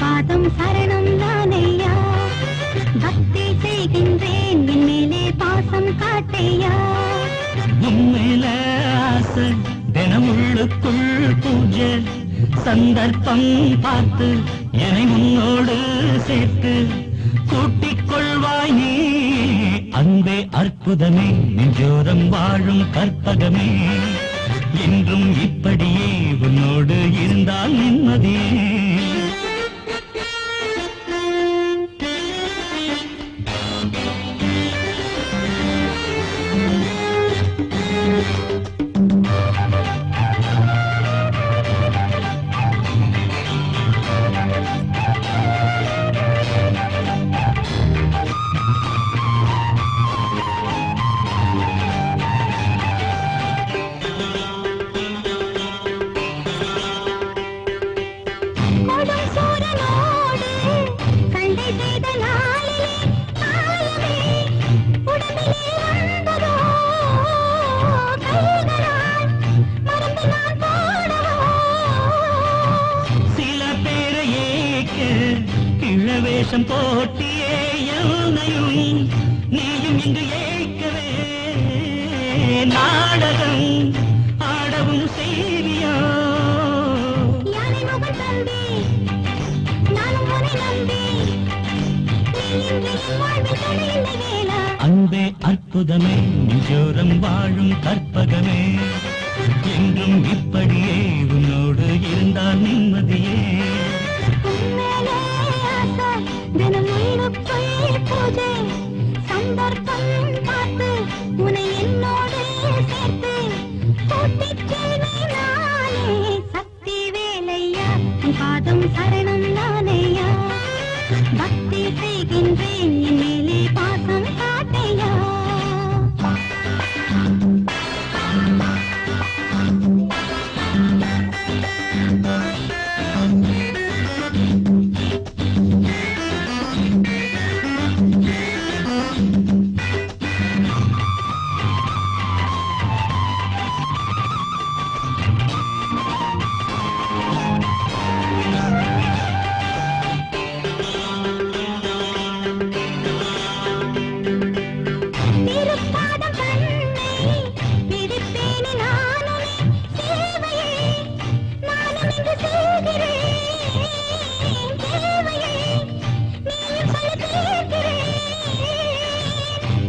பாதம் சரணம் தானையா பக்தி செய்கின்றேன் என் மேலே பாசம் காட்டையா உண்மையில ஆசை தினமுள்ளுக்குள் பூஜை சந்தர்ப்பம் பார்த்து என்னை உன்னோடு சேர்த்து கூட்டிக் கொள்வாய் நீ அன்பே அற்புதமே நெஞ்சோரம் வாழும் கற்பகமே என்றும் இப்படியே உன்னோடு இருந்தால் நிம்மதியே வேஷம் போட்டியே என்னையும் நீயும் இங்கு ஏற்கவே நாடகம் ஆடவும் செய்வியா அன்பே அற்புதமே நெஞ்சோரம் வாழும் கற்பகமே என்றும் இப்படியே உன்னோடு இருந்தால் நிம்மதியே பூஜை சந்தர்ப்பம் பார்த்து உன்னை என்னோடு சேர்த்து கூட்டிச் செல்வேன் நானே சக்தி வேலையா பாதம் சரணம் நானையா பக்தி செய்கின்றேன் என் மேலே பாசம் காட்டையா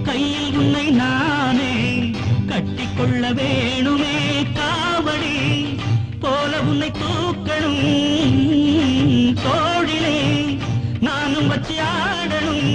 கையில் உன்னை நானே கட்டிக்கொள்ள வேணுமே காவடி போல உன்னை தூக்கணும் தோழிலே நானும் வச்சு ஆடணும்